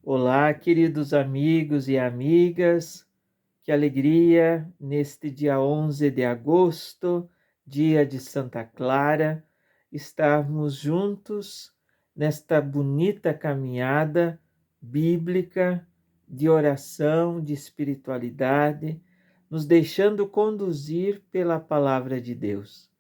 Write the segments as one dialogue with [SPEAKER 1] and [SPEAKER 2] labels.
[SPEAKER 1] Olá, queridos amigos e amigas, que alegria neste dia 11 de agosto, dia de Santa Clara, estarmos juntos nesta bonita caminhada bíblica de oração, de espiritualidade, nos deixando conduzir pela palavra de Deus.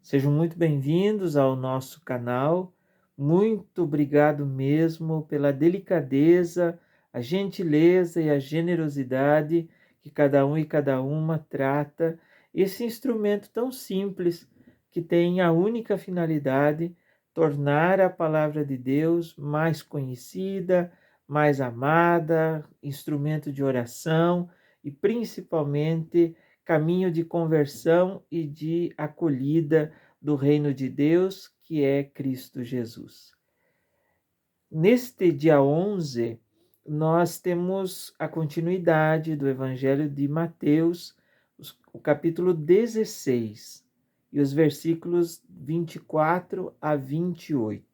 [SPEAKER 1] Sejam muito bem-vindos ao nosso canal. Muito obrigado mesmo pela delicadeza, a gentileza e a generosidade que cada um e cada uma trata esse instrumento tão simples que tem a única finalidade tornar a palavra de Deus mais conhecida, mais amada, instrumento de oração e principalmente caminho de conversão e de acolhida do reino de Deus, que é Cristo Jesus. Neste dia 11, nós temos a continuidade do Evangelho de Mateus, o capítulo 16, e os versículos 24 a 28.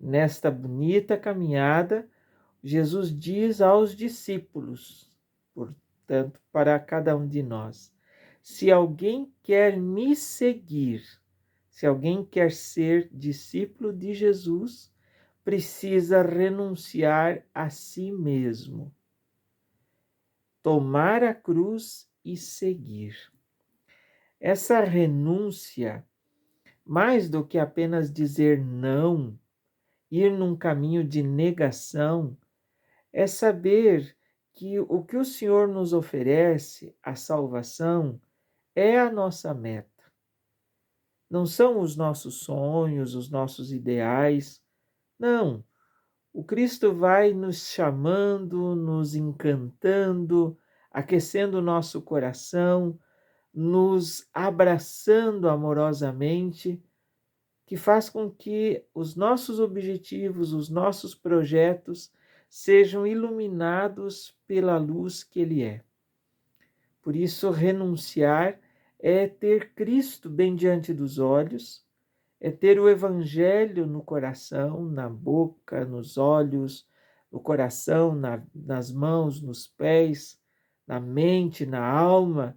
[SPEAKER 1] Nesta bonita caminhada, Jesus diz aos discípulos, portanto, para cada um de nós: se alguém quer me seguir, se alguém quer ser discípulo de Jesus, precisa renunciar a si mesmo, tomar a cruz e seguir. Essa renúncia, mais do que apenas dizer não, ir num caminho de negação, é saber que o que o Senhor nos oferece, a salvação, é a nossa meta. Não são os nossos sonhos, os nossos ideais. Não. O Cristo vai nos chamando, nos encantando, aquecendo o nosso coração, nos abraçando amorosamente, que faz com que os nossos objetivos, os nossos projetos sejam iluminados pela luz que Ele é. Por isso, renunciar é ter Cristo bem diante dos olhos, é ter o Evangelho no coração, na boca, nos olhos, no coração, nas mãos, nos pés, na mente, na alma,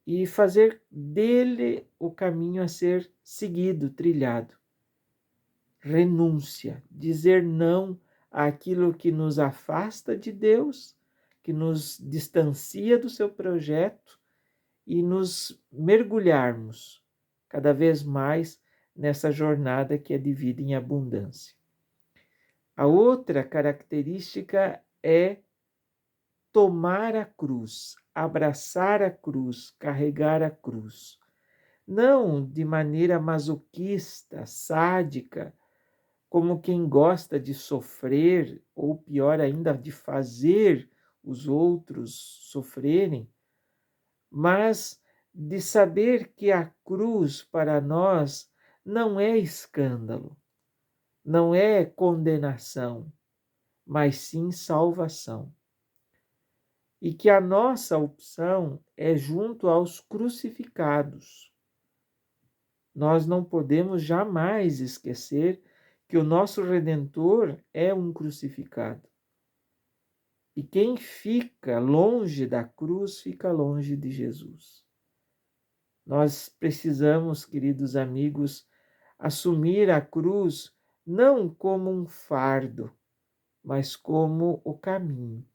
[SPEAKER 1] e fazer dele o caminho a ser seguido, trilhado. Renúncia, dizer não àquilo que nos afasta de Deus, que nos distancia do seu projeto e nos mergulharmos cada vez mais nessa jornada que é de vida em abundância. A outra característica é tomar a cruz, abraçar a cruz, carregar a cruz. Não de maneira masoquista, sádica, como quem gosta de sofrer, ou pior ainda, de fazer os outros sofrerem, mas de saber que a cruz para nós não é escândalo, não é condenação, mas sim salvação. E que a nossa opção é junto aos crucificados. Nós não podemos jamais esquecer que o nosso Redentor é um crucificado. E quem fica longe da cruz, fica longe de Jesus. Nós precisamos, queridos amigos, assumir a cruz não como um fardo, mas como o caminho.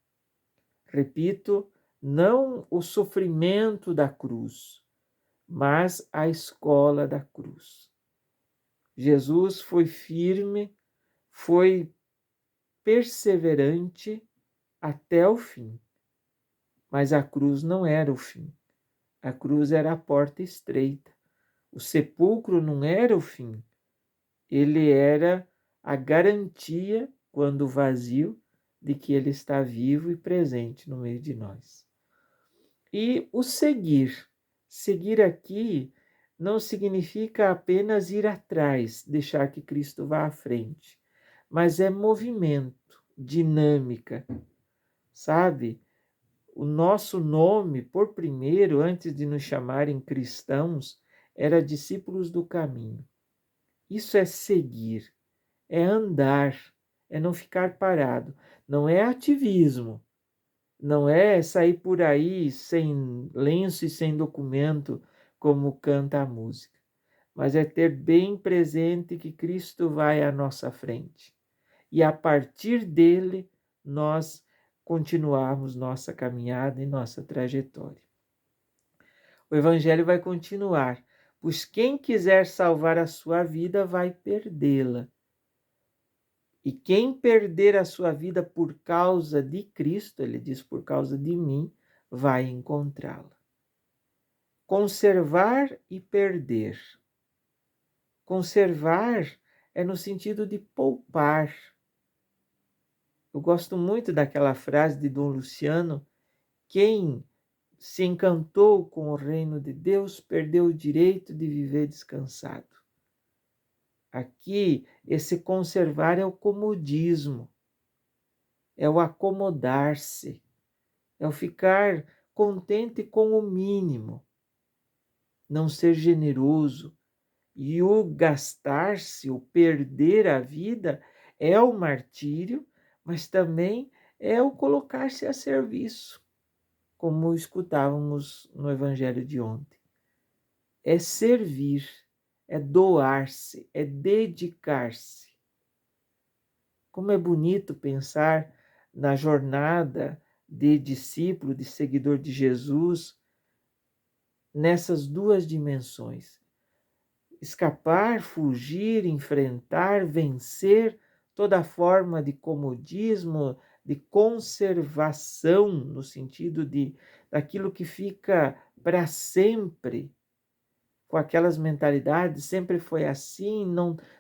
[SPEAKER 1] Repito, não o sofrimento da cruz, mas a escola da cruz. Jesus foi firme, foi perseverante até o fim, mas a cruz não era o fim. A cruz era a porta estreita. O sepulcro não era o fim. Ele era a garantia, quando vazio, de que ele está vivo e presente no meio de nós. E o seguir. Seguir aqui não significa apenas ir atrás, deixar que Cristo vá à frente, mas é movimento, dinâmica, sabe? O nosso nome, por primeiro, antes de nos chamarem cristãos, era discípulos do caminho. Isso é seguir, é andar, é não ficar parado. Não é ativismo, não é sair por aí sem lenço e sem documento, como canta a música, mas é ter bem presente que Cristo vai à nossa frente. E a partir dele, nós continuarmos nossa caminhada e nossa trajetória. O Evangelho vai continuar, pois quem quiser salvar a sua vida vai perdê-la. E quem perder a sua vida por causa de Cristo, ele diz por causa de mim, vai encontrá-la. Conservar e perder. Conservar é no sentido de poupar. Eu gosto muito daquela frase de Dom Luciano: quem se encantou com o reino de Deus perdeu o direito de viver descansado. Aqui, esse conservar é o comodismo, é o acomodar-se, é o ficar contente com o mínimo, não ser generoso. E o gastar-se, o perder a vida, é o martírio, mas também é o colocar-se a serviço, como escutávamos no Evangelho de ontem. É servir, é doar-se, é dedicar-se. Como é bonito pensar na jornada de discípulo, de seguidor de Jesus, nessas duas dimensões. Escapar, fugir, enfrentar, vencer toda forma de comodismo, de conservação, no sentido de daquilo que fica para sempre, com aquelas mentalidades, sempre foi assim,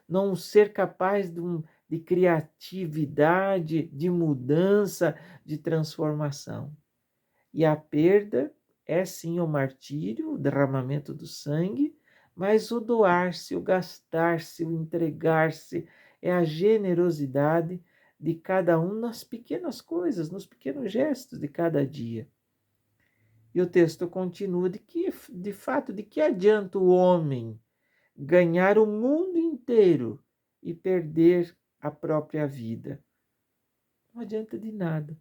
[SPEAKER 1] não ser capaz de criatividade, de mudança, de transformação. E a perda é sim o martírio, o derramamento do sangue, mas o doar-se, o gastar-se, o entregar-se, é a generosidade de cada um nas pequenas coisas, nos pequenos gestos de cada dia. E o texto continua de fato, de que adianta o homem ganhar o mundo inteiro e perder a própria vida? Não adianta de nada.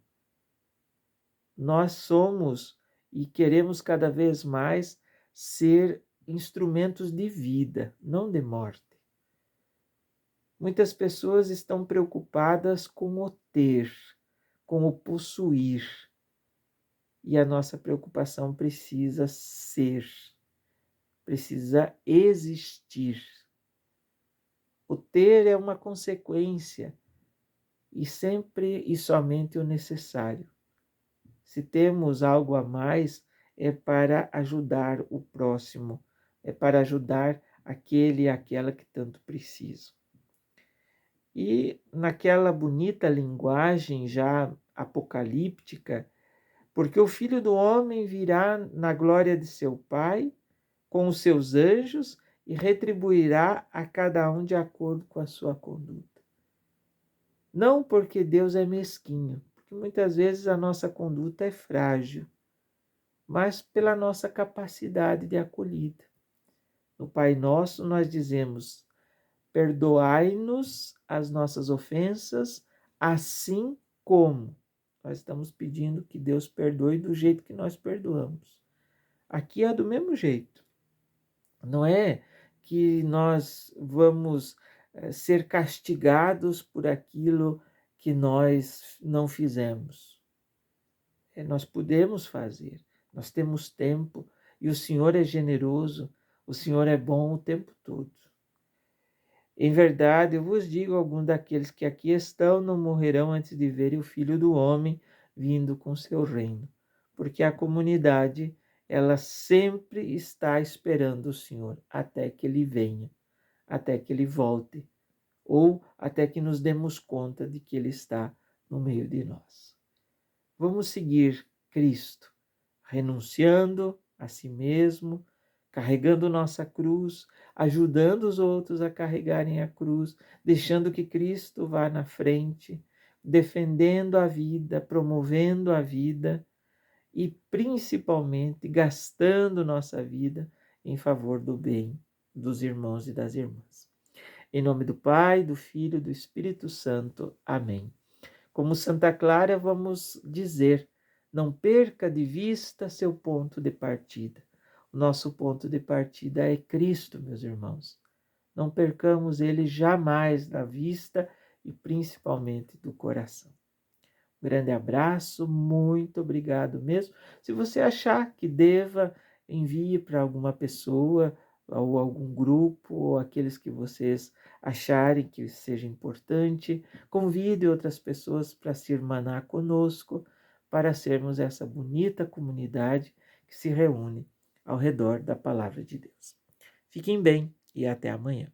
[SPEAKER 1] Nós somos e queremos cada vez mais ser instrumentos de vida, não de morte. Muitas pessoas estão preocupadas com o ter, com o possuir. E a nossa preocupação precisa ser, precisa existir. O ter é uma consequência e sempre e somente o necessário. Se temos algo a mais, é para ajudar o próximo, é para ajudar aquele e aquela que tanto precisam. E naquela bonita linguagem já apocalíptica, porque o Filho do Homem virá na glória de seu Pai, com os seus anjos, e retribuirá a cada um de acordo com a sua conduta. Não porque Deus é mesquinho, porque muitas vezes a nossa conduta é frágil, mas pela nossa capacidade de acolhida. No Pai Nosso nós dizemos: perdoai-nos as nossas ofensas, assim como nós estamos pedindo que Deus perdoe do jeito que nós perdoamos. Aqui é do mesmo jeito. Não é que nós vamos ser castigados por aquilo que nós não fizemos. Nós podemos fazer, nós temos tempo e o Senhor é generoso, o Senhor é bom o tempo todo. Em verdade, eu vos digo, alguns daqueles que aqui estão não morrerão antes de verem o Filho do Homem vindo com seu reino, porque a comunidade, ela sempre está esperando o Senhor até que Ele venha, até que Ele volte, ou até que nos demos conta de que Ele está no meio de nós. Vamos seguir Cristo, renunciando a si mesmo, carregando nossa cruz, ajudando os outros a carregarem a cruz, deixando que Cristo vá na frente, defendendo a vida, promovendo a vida e principalmente gastando nossa vida em favor do bem dos irmãos e das irmãs. Em nome do Pai, do Filho e do Espírito Santo. Amém. Como Santa Clara, vamos dizer: não perca de vista seu ponto de partida. O nosso ponto de partida é Cristo, meus irmãos. Não percamos ele jamais da vista e principalmente do coração. Grande abraço, muito obrigado mesmo. Se você achar que deva, envie para alguma pessoa ou algum grupo, ou aqueles que vocês acharem que seja importante. Convide outras pessoas para se irmanar conosco, para sermos essa bonita comunidade que se reúne ao redor da palavra de Deus. Fiquem bem e até amanhã.